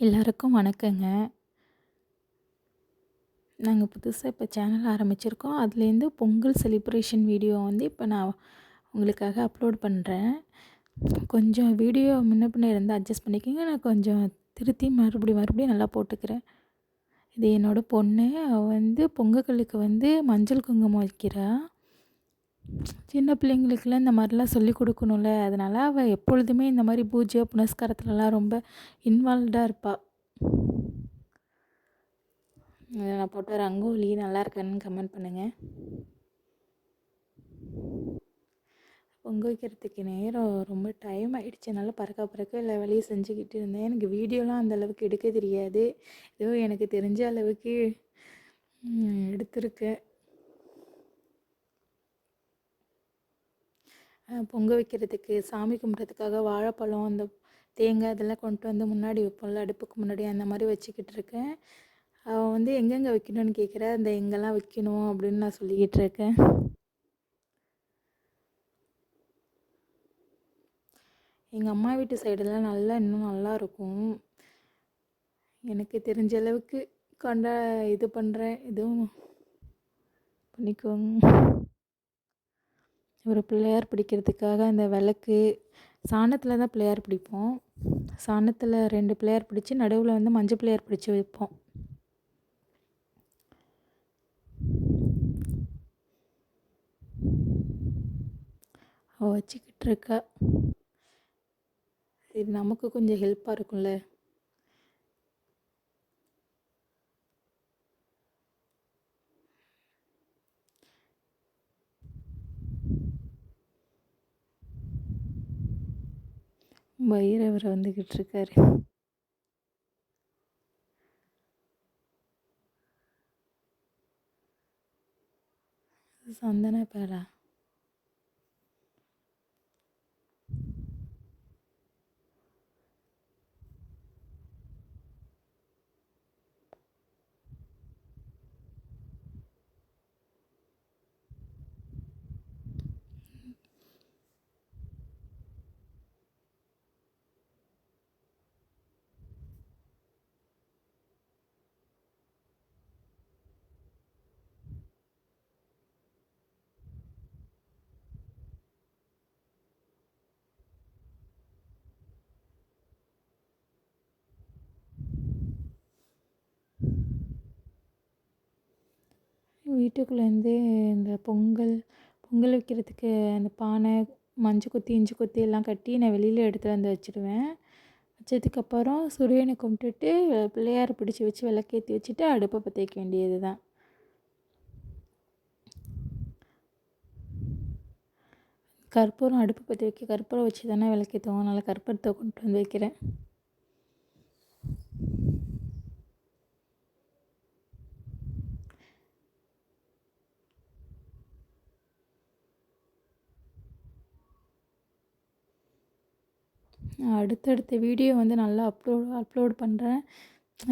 எல்லாருக்கும் வணக்கங்க. நாங்க புதுசா இப்ப சேனல் ஆரம்பிச்சிருக்கோம். அதுலேருந்து பொங்கல் செலிப்ரேஷன் வீடியோ வந்து இப்ப நான் உங்களுக்காக அப்லோட் பண்றேன். கொஞ்சம் வீடியோ முன்ன பின்ன இருந்தா அட்ஜஸ்ட் பண்ணிக்கங்க. நான் கொஞ்சம் திருத்தி மறுபடியும் நல்லா போட்டுக்கிறேன். இது என்னோட பொண்ணு. அவ வந்து பொங்கலுக்கு வந்து மஞ்சள் குங்குமம் வைக்கிறா. சின்ன பிள்ளைங்களுக்குலாம் இந்த மாரிலாம் சொல்லிக் குடுக்கணும்ல. அதனால அவ எப்பொழுதுமே இந்த மாரி பூஜை, புனஸ்காரத்துலலாம் ரொம்ப இன்வால்வ்டா இருப்பா. நான் போட்ட ரங்கோலி நல்லா இருக்கான்னு கமெண்ட் பண்ணுங்க. பொங்க வைக்கிறதுக்கு நேரம் ரொம்ப டைம் ஆயிடுச்சு. அதனால பறக்க எல்லா வேலையும் செஞ்சுக்கிட்டு இருந்தேன். எனக்கு வீடியோலாம் அந்த அளவுக்கு எடுக்க தெரியாது. ஏதோ எனக்கு தெரிஞ்ச அளவுக்கு எடுத்திருக்கேன். பொங்க வைக்கிறதுக்கு சாமி கும்பிட்றதுக்காக வாழைப்பழம், அந்த தேங்காய் இதெல்லாம் கொண்டு வந்து முன்னாடி வைப்போம்ல, அடுப்புக்கு முன்னாடி அந்த மாதிரி வச்சுக்கிட்டு இருக்கேன். அவன் வந்து எங்கெங்கே வைக்கணும்னு கேட்குறா. அந்த எங்கெல்லாம் வைக்கணும் அப்படின்னு நான் சொல்லிக்கிட்டு இருக்கேன். எங்கள் அம்மா வீட்டு சைடெல்லாம் இன்னும் நல்லாயிருக்கும். எனக்கு தெரிஞ்ச அளவுக்கு இது பண்ணுறேன். இதுவும் பண்ணிக்கோங்க. ஒரு பிள்ளையார் பிடிக்கிறதுக்காக அந்த விளக்கு சாணத்தில் தான் பிள்ளையார் பிடிப்போம். சாணத்தில் 2 பிள்ளையார் பிடிச்சி நடுவில் வந்து மஞ்சள் பிள்ளையார் பிடிச்சி வைப்போம். அவள் வச்சுக்கிட்டு இருக்கா. இது நமக்கு கொஞ்சம் ஹெல்ப்பாக இருக்கும்ல. பைரவர் வந்துக்கிட்டு இருக்காரு. சந்தன பேரா? வீட்டுக்குள்ளேருந்து இந்த பொங்கல் வைக்கிறதுக்கு அந்த பானை, மஞ்சள் கொத்தி, இஞ்சி கொத்தி எல்லாம் கட்டி நான் வெளியில் எடுத்துகிட்டு வந்து வச்சுடுவேன். வச்சதுக்கப்புறம் சூரியனை கும்பிட்டுட்டு பிள்ளையாரை பிடிச்சி வச்சு விளக்கேற்றி வச்சுட்டு அடுப்பை பற்ற வைக்க வேண்டியது தான். கற்பூரம் அடுப்பு பற்ற வைக்க கற்பூரம் வச்சு தானே விளக்கேற்றுவோம். அதனால் கற்பூரத்தை கொண்டு வந்து வைக்கிறேன். அடுத்தடுத்த வீடியோ வந்து நல்லா அப்லோட் பண்ணுறேன்.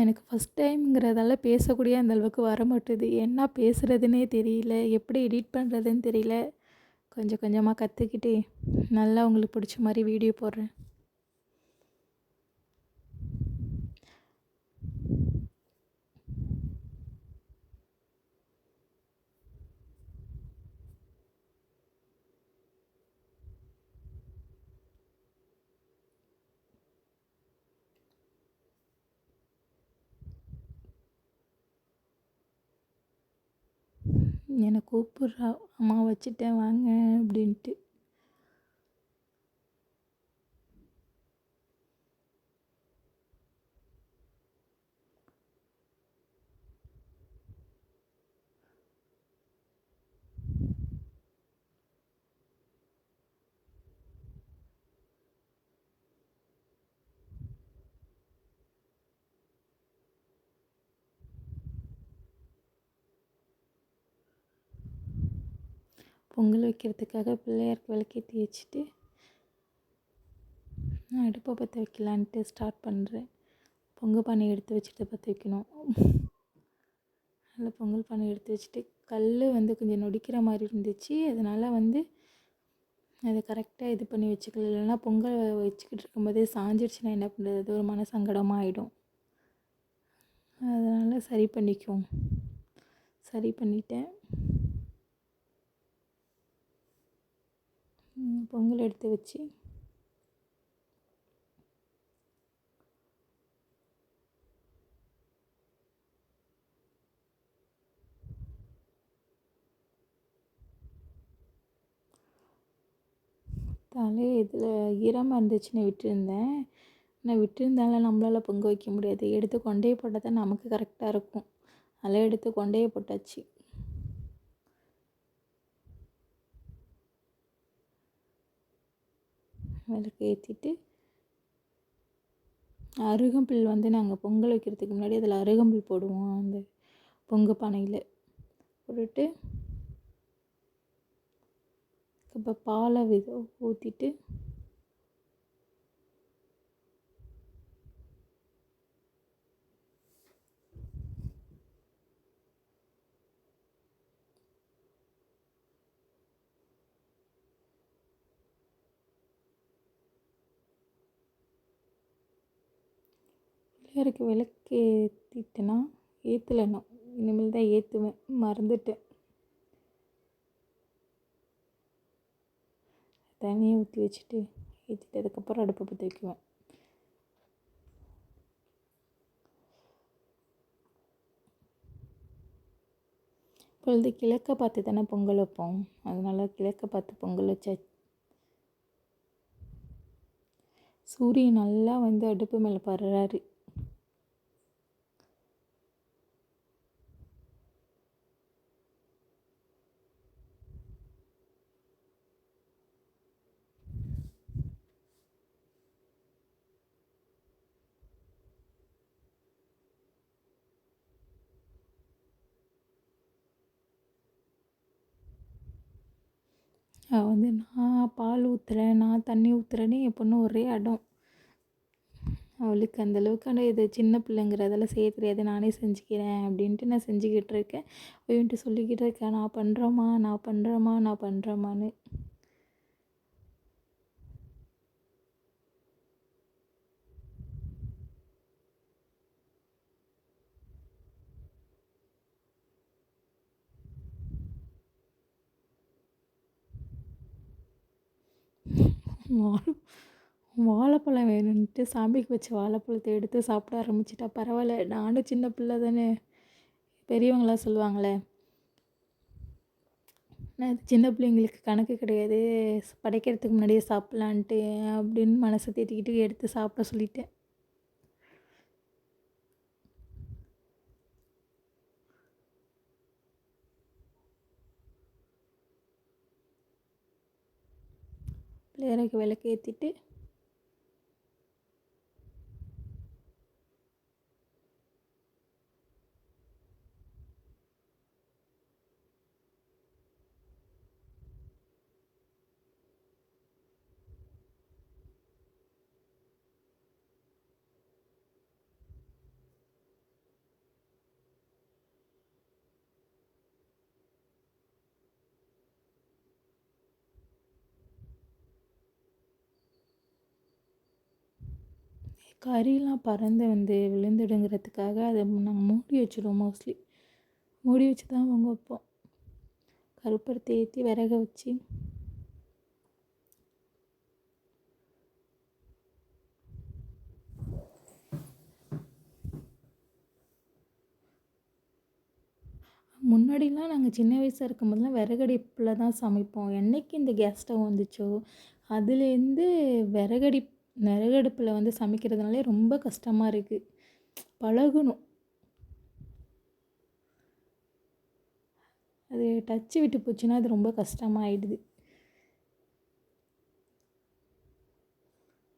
எனக்கு ஃபஸ்ட் டைம்ங்கிறதால பேசக்கூடிய அந்த அளவுக்கு வர மாட்டுது. என்ன பேசுகிறதுனே தெரியல, எப்படி எடிட் பண்ணுறதுன்னு தெரியல. கொஞ்சம் கொஞ்சமாக கற்றுக்கிட்டு நல்லா உங்களுக்கு பிடிச்ச மாதிரி வீடியோ போடுறேன். என்னை கூப்பிட்றா, அம்மா வச்சுட்டேன் வாங்க அப்படின்ட்டு. பொங்கல் வைக்கிறதுக்காக பிள்ளையாருக்கு விளக்கேற்றி வச்சுட்டு நான் அடுப்பை பற்ற வைக்கலான்ட்டு ஸ்டார்ட் பண்ணுறேன். பொங்கல் பானை எடுத்து வச்சுட்டு பற்ற வைக்கணும். அதில் பொங்கல் பானை எடுத்து வச்சுட்டு கல் வந்து கொஞ்சம் நொடிக்கிற மாதிரி இருந்துச்சு. அதனால் வந்து அதை கரெக்டாக இது பண்ணி வச்சுக்கல. இல்லைன்னா பொங்கல் வச்சுக்கிட்டு இருக்கும்போதே சாஞ்சிடுச்சுன்னா என்ன பண்ணுறது? அது ஒரு மன சங்கடமாக ஆகிடும். அதனால் சரி பண்ணிக்குவோம். சரி பண்ணிட்டேன். பொங்கல் எடுத்து வச்சு இதில் ஈரமாக இருந்துச்சுன்னு விட்டுருந்தேன். ஆனால் விட்டுருந்தாலும் நம்மளால் பொங்க வைக்க முடியாது. எடுத்து கொண்டையே போட்டால் தான் நமக்கு கரெக்டாக இருக்கும். அதெல்லாம் எடுத்து கொண்டையே போட்டாச்சு. விளக்கு ஏற்றிட்டு அருகம்புல் வந்து நாங்கள் பொங்கல் வைக்கிறதுக்கு முன்னாடி அதில் அருகம்புல் போடுவோம். அந்த பொங்கு பானையில் போட்டுட்டு இப்போ பாலை ஊற்றிட்டு பிள்ளையாருக்கு விளக்கு ஏற்றிட்டேன்னா ஏற்றலைன்னா இனிமேல் தான் ஏற்றுவேன், மறந்துட்டேன். தண்ணியை ஊற்றி வச்சுட்டு ஏற்றிட்டு அதுக்கப்புறம் அடுப்பை பற்ற வைக்குவேன். இப்பொழுது கிழக்க பார்த்து தானே பொங்கல் வைப்போம். அதனால் கிழக்க பார்த்து பொங்கல் வச்சாச்சு. சூரியன் நல்லா வந்து அடுப்பு மேலே படுறாரு. வந்து நான் பால் ஊற்றுறேன், நான் தண்ணி ஊற்றுறேன்னு என் பொண்ணு ஒரே அடம். அவளுக்கு அந்தளவுக்கு ஆனால் இது சின்ன பிள்ளைங்கிறதெல்லாம் செய்ய தெரியாது, நானே செஞ்சுக்கிறேன் அப்படின்ட்டு நான் செஞ்சுக்கிட்டு இருக்கேன். அவன்ட்டு சொல்லிக்கிட்டு இருக்கேன், நான் பண்ணுறேம்மா, நான் பண்ணுறேம்மா, நான் பண்ணுறேம்மான்னு. வாழைப்பழம் வேணும்ன்ட்டு சாமிக்கு வச்ச வாழைப்பழத்தை எடுத்து சாப்பிட ஆரம்பிச்சிட்டா. பரவாயில்ல, நானும் சின்ன பிள்ளை தானே, பெரியவங்களாம் சொல்லுவாங்களே, நான் சின்ன பிள்ளைங்களுக்கு கணக்கு கிடையாது, படைக்கிறதுக்கு முன்னாடியே சாப்பிட்லான்ட்டு அப்படின்னு மனசை தேத்திக்கிட்டு எடுத்து சாப்பிட சொல்லிட்டேன். பிள்ளையாருக்கு விளக்கு ஏற்றிட்டு கறிலாம் பறந்து வந்து விழுந்துடுங்கிறதுக்காக அதை நாங்கள் மூடி வச்சுடுவோம். மோஸ்ட்லி மூடி வச்சு தான் அவங்க வைப்போம். கருப்பருத்தி ஏற்றி விறக வச்சு முன்னாடிலாம் நாங்கள் சின்ன வயசாக இருக்கும்போதெல்லாம் விறகடுப்பில் தான் சமைப்போம். என்றைக்கு இந்த கேஸ் ஸ்டவ் வந்துச்சோ அதுலேருந்து விறகடுப்பில் வந்து சமைக்கிறதுனாலே ரொம்ப கஷ்டமாக இருக்குது. பழகணும். அது டச்சு விட்டு போச்சுன்னா அது ரொம்ப கஷ்டமாயிடுது.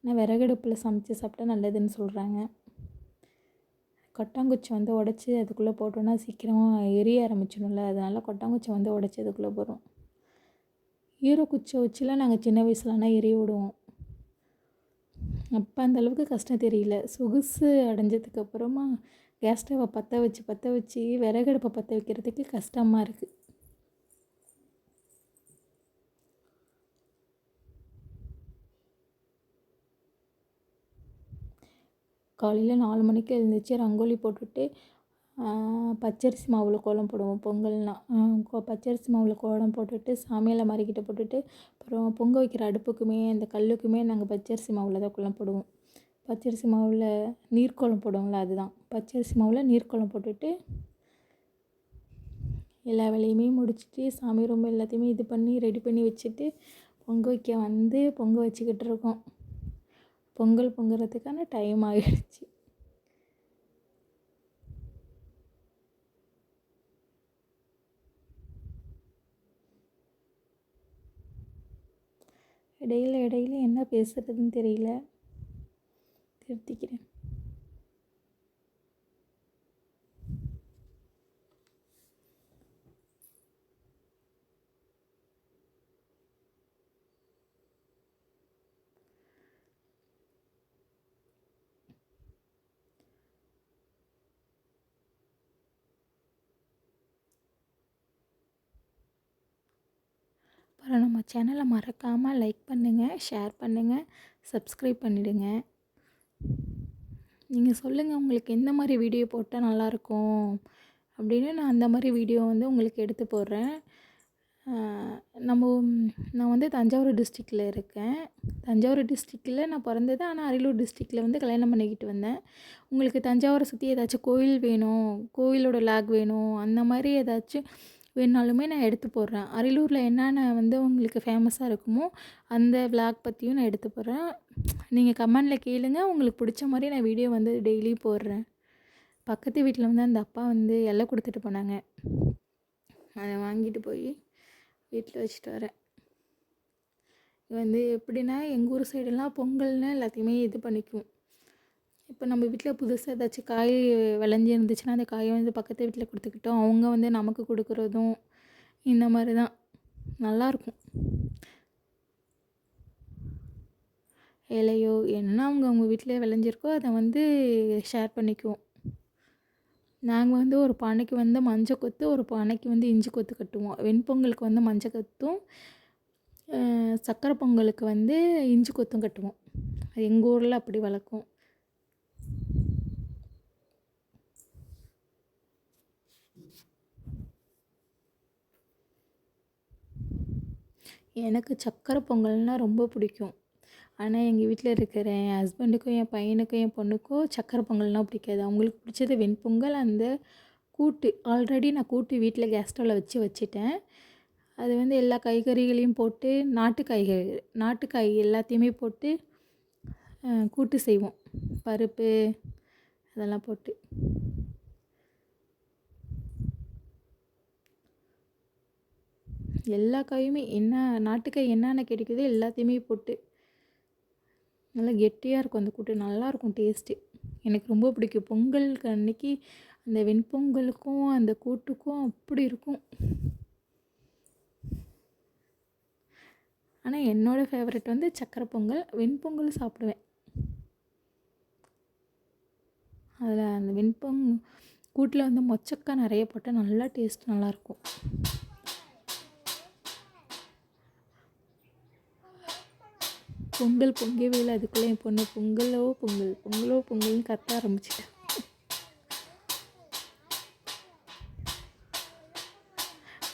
ஆனால் விறகடுப்பில் சமைச்சு சாப்பிட்டா நல்லதுன்னு சொல்கிறாங்க. கொட்டாங்குச்சி வந்து உடச்சி அதுக்குள்ளே போட்டோன்னா சீக்கிரமாக எரிய ஆரம்பிச்சிடும்ல, அதனால் கொட்டாங்குச்சி வந்து உடச்சி அதுக்குள்ளே போடுறோம். ஈரக்குச்சி வச்சுலாம் நாங்கள் சின்ன வயசுலலாம் எரிய விடுவோம். அப்போ அந்தளவுக்கு கஷ்டம் தெரியல. சொகுசு அடைஞ்சதுக்கப்புறமா கேஸ் ஸ்டவ்வை பற்ற வச்சு விறகடுப்பை பற்ற வைக்கிறதுக்கு கஷ்டமாக இருக்குது. காலையில் 4 மணிக்கு எழுந்திரிச்சு ரங்கோலி போட்டுட்டு பச்சரிசி மாவில் கோலம் போடுவோம் பொங்கல்னால். பச்சரிசி மாவில் கோலம் போட்டுட்டு சாமியெல்லாம் மறிக்கிட்ட போட்டுட்டு அப்புறம் பொங்க வைக்கிற அடுப்புக்குமே அந்த கல்லுக்குமே நாங்கள் பச்சரிசி மாவில் தான் கோலம் போடுவோம். பச்சரிசி மாவில் நீர்க்கோலம் போடுவோம்ல, அதுதான் பச்சரிசி மாவில் நீர்க்கோலம் போட்டுட்டு எல்லா வேலையுமே முடிச்சுட்டு சாமி ரூம் எல்லாத்தையுமே இது பண்ணி ரெடி பண்ணி வச்சுட்டு பொங்க வைக்க வந்து பொங்க வச்சுக்கிட்டு இருக்கோம். பொங்கல் பொங்குறதுக்கான டைம் ஆகிடுச்சு. இடையில என்ன பேசுகிறதுன்னு தெரியல, திருத்திக்கிறேன். அப்புறம் நம்ம சேனலை மறக்காமல் லைக் பண்ணுங்கள், ஷேர் பண்ணுங்கள், சப்ஸ்கிரைப் பண்ணிவிடுங்க. நீங்கள் சொல்லுங்கள் உங்களுக்கு எந்த மாதிரி வீடியோ போட்டால் நல்லாயிருக்கும் அப்படின்னு, நான் அந்த மாதிரி வீடியோ வந்து உங்களுக்கு எடுத்து போடுறேன். நான் வந்து தஞ்சாவூர் டிஸ்ட்ரிக்டில் இருக்கேன். தஞ்சாவூர் டிஸ்ட்ரிக்டில் நான் பிறந்தது, ஆனால் அரியலூர் டிஸ்ட்ரிக்டில் வந்து கல்யாணம் பண்ணிக்கிட்டு வந்தேன். உங்களுக்கு தஞ்சாவூரை சுற்றி ஏதாச்சும் கோயில் வேணும், கோயிலோட லாக் வேணும், அந்த மாதிரி ஏதாச்சும் வேணுனாலுமே நான் எடுத்து போடுறேன். அரியலூரில் என்னென்ன வந்து உங்களுக்கு ஃபேமஸாக இருக்குமோ அந்த விளாக் பற்றியும் நான் எடுத்து போடுறேன். நீங்கள் கமெண்டில் கேளுங்க, உங்களுக்கு பிடிச்ச மாதிரி நான் வீடியோ வந்து டெய்லியும் போடுறேன். பக்கத்து வீட்டில் வந்து அந்த அப்பா வந்து இலை கொடுத்துட்டு போனாங்க, அதை வாங்கிட்டு போய் வீட்டில் வச்சுட்டு வரேன். இது வந்து எப்படின்னா எங்கள் ஊர் சைடெல்லாம் பொங்கல்னால் எல்லாத்தையுமே இது பண்ணிக்குவோம். இப்போ நம்ம வீட்டில் புதுசாக ஏதாச்சும் காய் விளைஞ்சி இருந்துச்சுன்னா அந்த காயை வந்து பக்கத்து வீட்டில் கொடுத்துக்கிட்டோம், அவங்க வந்து நமக்கு கொடுக்குறதும் இந்த மாதிரி தான் நல்லாயிருக்கும். இலையோ என்ன அவங்க வீட்டில் விளைஞ்சிருக்கோ அதை வந்து ஷேர் பண்ணிக்குவோம். நாங்கள் வந்து ஒரு பானைக்கு வந்து மஞ்சள் கொத்து, ஒரு பானைக்கு வந்து இஞ்சி கொத்து கட்டுவோம். வெண்பொங்கலுக்கு வந்து மஞ்சள் கொத்தும், சக்கரை பொங்கலுக்கு வந்து இஞ்சி கொத்தும் கட்டுவோம். அது எங்கள் ஊரில் அப்படி வழக்கம். எனக்கு சக்கரை பொங்கல்னால் ரொம்ப பிடிக்கும். ஆனால் எங்கள் வீட்டில் இருக்கிற என் ஹஸ்பண்டுக்கும் என் பையனுக்கும் என் பொண்ணுக்கும் சக்கரை பொங்கல்னால் பிடிக்காது. அவங்களுக்கு பிடிச்சது வெண்பொங்கல். அந்த கூட்டு ஆல்ரெடி நான் கூட்டு வீட்டில் கேஸ் ஸ்டவ்வில் வச்சுட்டேன். அது வந்து எல்லா காய்கறிகளையும் போட்டு நாட்டுக்காய் எல்லாத்தையுமே போட்டு கூட்டு செய்வோம். பருப்பு அதெல்லாம் போட்டு எல்லா காயுமே என்ன நாட்டுக்காய் என்னென்ன கிடைக்குதோ எல்லாத்தையுமே போட்டு நல்லா கெட்டியாக இருக்கும். அந்த கூட்டு நல்லாயிருக்கும் டேஸ்ட்டு. எனக்கு ரொம்ப பிடிக்கும். பொங்கலுக்கு அன்றைக்கி அந்த வெண்பொங்கலுக்கும் அந்த கூட்டுக்கும் அப்படி இருக்கும். ஆனால் என்னோடய ஃபேவரெட் வந்து சக்கரை பொங்கல். வெண்பொங்கல் சாப்பிடுவேன். அதில் அந்த கூட்டில் வந்து மொச்சக்காய் நிறைய போட்டால் நல்லா டேஸ்ட் நல்லாயிருக்கும். பொங்கல் பொங்கவே இல்லை, அதுக்குள்ளே என் பொண்ணு பொங்கலோ பொங்கல்னு கத்த ஆரம்பிச்சிட்டேன்.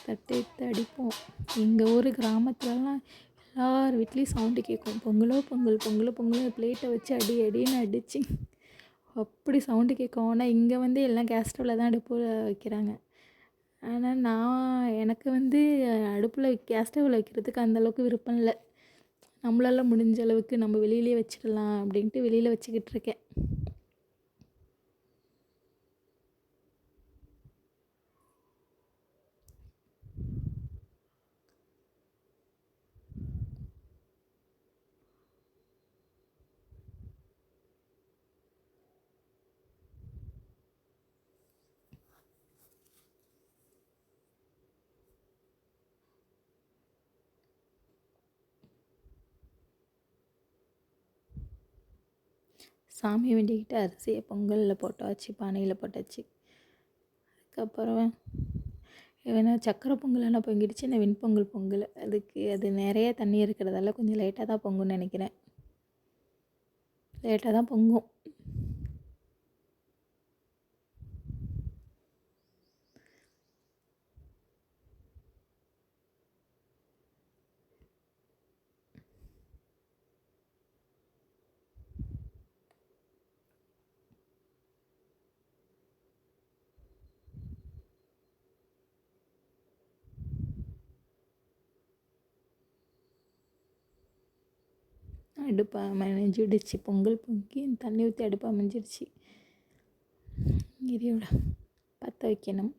தட்டை எடுத்து அடிப்போம். எங்கள் ஊர் கிராமத்துலலாம் எல்லார் வீட்லேயும் சவுண்டு கேட்கும். பொங்கலோ பொங்கல் பிளேட்டை வச்சு அடின்னு அடித்து அப்படி சவுண்டு கேட்கும். ஆனால் இங்கே வந்து எல்லாம் கேஸ் ஸ்டவ்வில் தான் அடுப்பில் வைக்கிறாங்க. ஆனால் எனக்கு வந்து அடுப்பில் கேஸ் ஸ்டவ்வில் வைக்கிறதுக்கு அந்தளவுக்கு விருப்பம் இல்லை. நம்மளால் முடிஞ்ச அளவுக்கு நம்ம வெளியிலே வச்சிடலாம் அப்படின்ட்டு வெளியில் வச்சுக்கிட்டு இருக்கேன். சாமி வேண்டிக்கிட்டு அரிசியை பொங்கலில் போட்டாச்சு, பானையில் போட்டாச்சு. அதுக்கப்புறம் ஏன்னா சக்கரை பொங்கலானால் பொங்கிடுச்சு. இந்த வெண்பொங்கல் அது நிறைய தண்ணி இருக்கிறதால கொஞ்சம் லேட்டாக தான் பொங்கும்னு நினைக்கிறேன். லேட்டாக தான் பொங்கும். அடுப்பு அமைஞ்சிடுச்சு. பொங்கல் பொங்கி தண்ணி ஊற்றி அடுப்பு அமைஞ்சிடுச்சு. எரியோட பற்ற வைக்கணும்.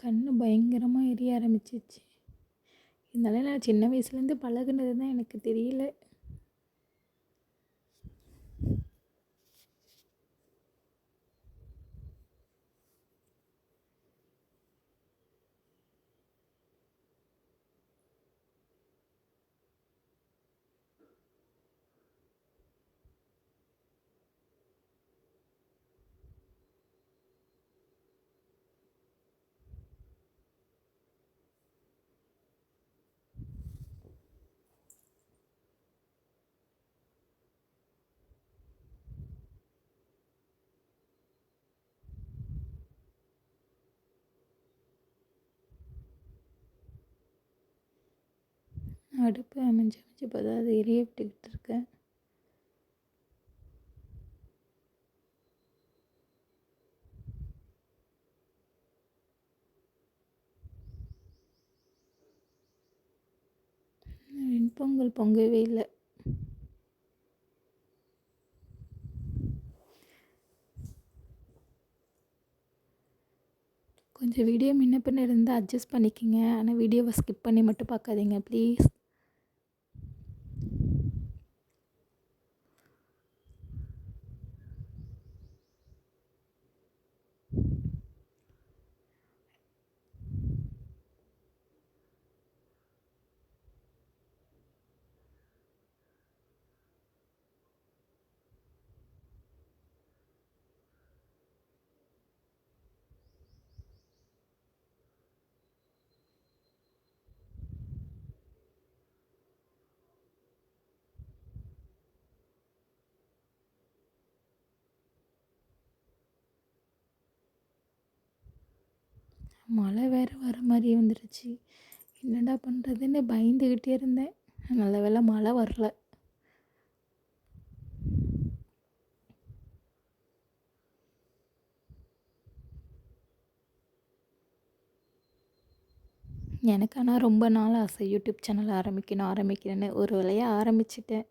கண் பயங்கரமாக எரிய ஆரம்பிச்சிச்சு. இருந்தாலும் நான் சின்ன வயசுலேருந்து பழகுனது தான் எனக்கு தெரியல. அடுப்பு அமைஞ்சு பார்த்தா அது எரிய விட்டுக்கிட்டு இருக்கேன். வெண்பொங்கல் பொங்கவே இல்லை. கொஞ்சம் வீடியோ முன்ன பின்ன இருந்தால் அட்ஜஸ்ட் பண்ணிக்கோங்க. ஆனால் வீடியோவை ஸ்கிப் பண்ணி மட்டும் பார்க்காதீங்க ப்ளீஸ். மழை வேறு வர மாதிரி வந்துடுச்சு. என்னடா பண்ணுறதுன்னு பயந்துக்கிட்டே இருந்தேன். நல்ல வேளை மழை வரல. எனக்கு ஆனால் ரொம்ப நாள் ஆசை யூடியூப் சேனல் ஆரம்பிக்கிறேன்னு. ஒரு வழியாக ஆரம்பிச்சிட்டேன்.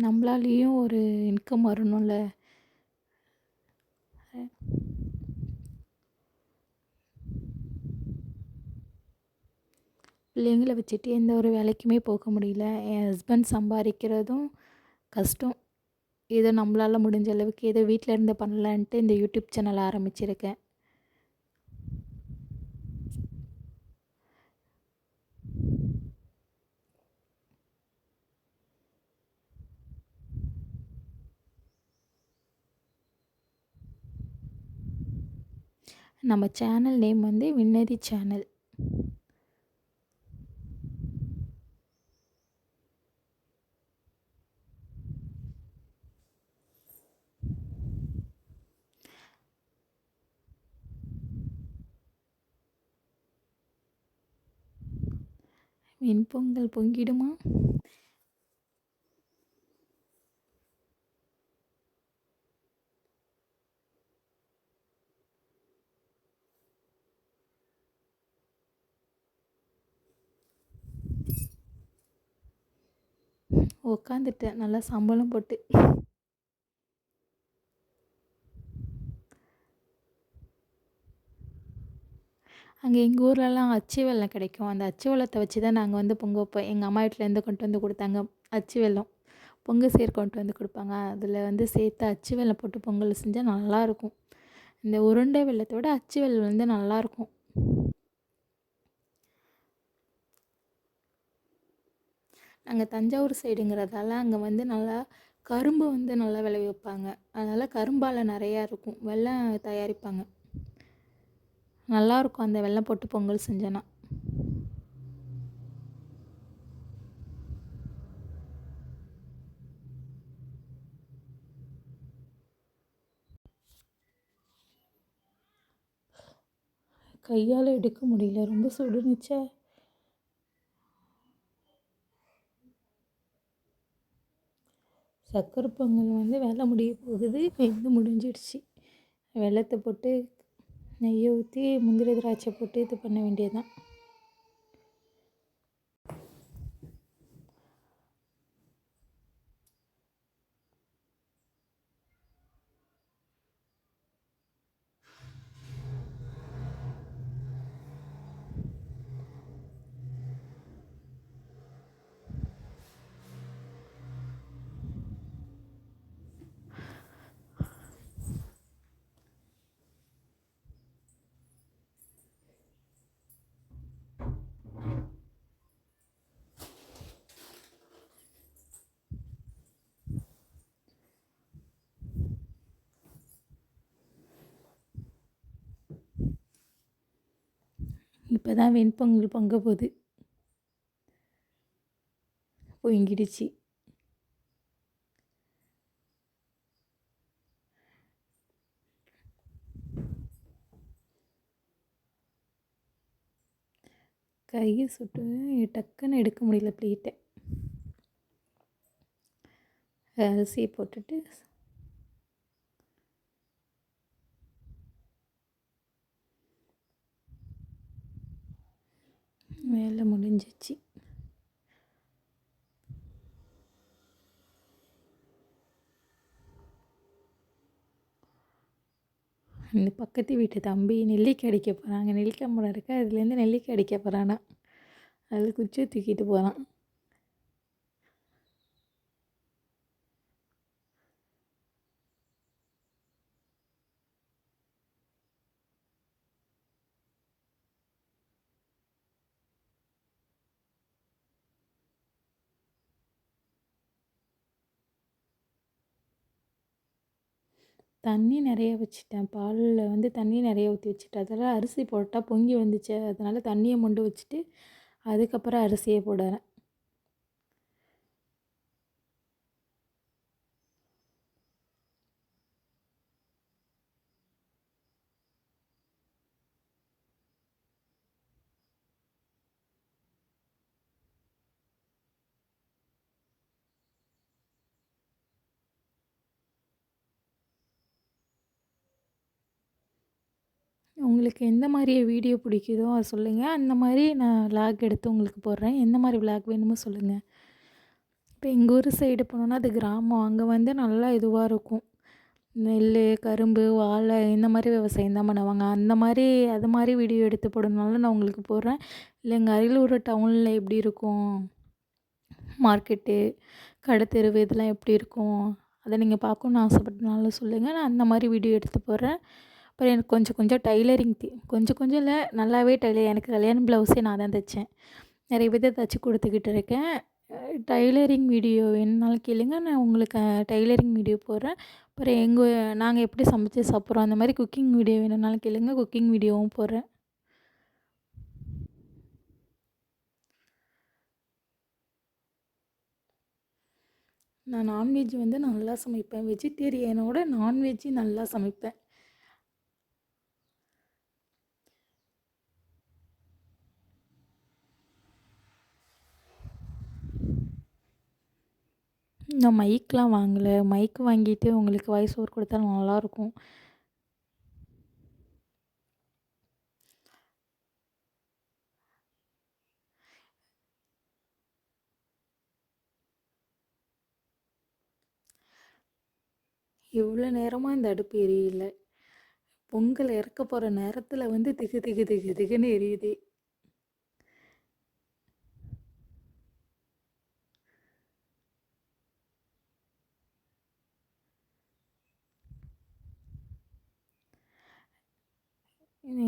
நம்மளாலேயும் ஒரு இன்கம் வரணும்ல. பிள்ளைங்களை வச்சுட்டு எந்த ஒரு வேலைக்குமே போக முடியல. என் ஹஸ்பண்ட் சம்பாதிக்கிறதும் கஷ்டம். ஏதோ நம்மளால் முடிஞ்ச அளவுக்கு ஏதோ வீட்டில் இருந்து பண்ணலான்ட்டு இந்த யூடியூப் சேனல் ஆரம்பிச்சிருக்கேன். நம்ம சேனல் நேம் வந்து விண்ணதி சேனல். வெண்பொங்கல் பொங்கிடுமா? உக்காந்துட்டேன் நல்லா சம்பளம் போட்டு. அங்கே எங்கள் ஊர்லலாம் அச்சு வெல்லம் கிடைக்கும். அந்த அச்சு வெல்லத்தை வச்சு தான் நாங்கள் வந்து பொங்க வைப்போம். எங்கள் அம்மா வீட்டிலேருந்து கொண்டு வந்து கொடுத்தாங்க அச்சு வெல்லம். பொங்கல் சீர் கொண்டு வந்து கொடுப்பாங்க. அதில் வந்து சேர்த்து அச்சு வெல்லம் போட்டு பொங்கல் செஞ்சால் நல்லாயிருக்கும். இந்த உருண்டை வெல்லத்தை விட அச்சு வெல்லம் வந்து நல்லாயிருக்கும். நாங்கள் தஞ்சாவூர் சைடுங்கிறதால அங்கே வந்து நல்லா கரும்பு வந்து நல்லா விளைவிப்பாங்க. அதனால் கரும்பால் நிறையா இருக்கும். வெல்லம் தயாரிப்பாங்க. நல்லாயிருக்கும் அந்த வெல்லம் போட்டு பொங்கல் செஞ்சோன்னா. கையால் எடுக்க முடியல, ரொம்ப சுடுனுச்சே. சக்கரை பொங்கல் வந்து வேலை முடிய போகுது, வெந்து முடிஞ்சிடுச்சு. வெல்லத்தை போட்டு நெய்யை ஊற்றி முந்திரி திராட்சை போட்டு இது பண்ண வேண்டியதுதான். இப்போ தான் வெண்பொங்கல் பொங்க போகுது, பொங்கிடுச்சு. கையை சுட்டு டக்குன்னு எடுக்க முடியல பிளேட்டை. அரிசியை போட்டுட்டு வேலை முடிஞ்சிச்சு. இந்த பக்கத்து வீட்டு தம்பி நெல்லிக்காய் அடிக்க போகிறாங்க. நெல்லிக்காய் மரம் இருக்கு, அதுலேருந்து நெல்லிக்காய் அடிக்க போகிறானா. அதில் குச்சியை தூக்கிட்டு போகிறான். தண்ணி நிறைய வச்சுட்டேன், பாலில் வந்து தண்ணி நிறைய ஊற்றி வச்சுட்டேன். அதெல்லாம் அரிசி போட்டால் பொங்கி வந்துச்சு, அதனால் தண்ணியை மொண்டு வச்சுட்டு அதுக்கப்புறம் அரிசியை போடுறேன். உங்களுக்கு எந்த மாதிரி வீடியோ பிடிக்குதோ அதை சொல்லுங்கள், அந்த மாதிரி நான் விளாக் எடுத்து உங்களுக்கு போடுறேன். எந்த மாதிரி விளாக் வேணுமோ சொல்லுங்கள். இப்போ எங்கள் ஊர் சைடு போனோன்னா அது கிராமம், அங்கே வந்து நல்லா இதுவாக இருக்கும். நெல், கரும்பு, வாழை இந்த மாதிரி விவசாயம் தான் பண்ணுவாங்க. அந்த மாதிரி அது மாதிரி வீடியோ எடுத்து போடணுனாலும் நான் உங்களுக்கு போடுறேன். இல்லை எங்கள் அரியலூர் டவுனில் எப்படி இருக்கும், மார்க்கெட்டு, கடை தெருவு இதெல்லாம் எப்படி இருக்கும், அதை நீங்கள் பார்க்கணுன்னு ஆசைப்பட்டனாலும் சொல்லுங்கள், நான் அந்த மாதிரி வீடியோ எடுத்து போடுறேன். அப்புறம் எனக்கு கொஞ்சம் கொஞ்சம் டைலரிங் கொஞ்சம் கொஞ்சம் இல்லை, நல்லாவே எனக்கு கல்யாண ப்ளவுஸே நான் தான் தைச்சேன். நிறைய பேர்த்தை தைச்சி கொடுத்துக்கிட்டு இருக்கேன். டைலரிங் வீடியோ வேணுனாலும் கேளுங்க, நான் உங்களுக்கு டைலரிங் வீடியோ போடுறேன். அப்புறம் நாங்கள் எப்படி சமைச்சு சாப்பிட்றோம் அந்த மாதிரி குக்கிங் வீடியோ வேணுனாலும் கேளுங்க, குக்கிங் வீடியோவும் போடுறேன். நான் நான்வெஜ் வந்து நல்லா சமைப்பேன், வெஜிடேரியனோட நான்வெஜ்ஜு நல்லா சமைப்பேன். நான் மைக்லாம் வாங்கலை, மைக் வாங்கிட்டு உங்களுக்கு வாய்ஸ் ஓவர் கொடுத்தா நல்லாயிருக்கும். இவ்வளோ நேரமாக இந்த அடுப்பு எரியல, பொங்கல் இறக்க போகிற நேரத்தில் வந்து திகு திகு திகு திகுன்னு எரியுது.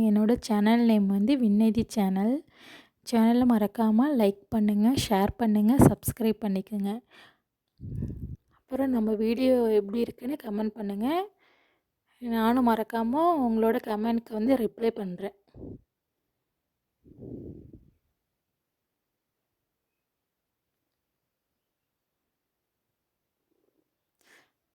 என்னோடய சேனல் நேம் வந்து விண்ணேதி சேனல். சேனலை மறக்காமல் லைக் பண்ணுங்கள், ஷேர் பண்ணுங்கள், சப்ஸ்கிரைப் பண்ணிக்கோங்க. அப்புறம் நம்ம வீடியோ எப்படி இருக்குன்னு கமெண்ட் பண்ணுங்கள். நானும் மறக்காமல் உங்களோட கமெண்ட்க்கு வந்து ரிப்ளை பண்ணுறேன்.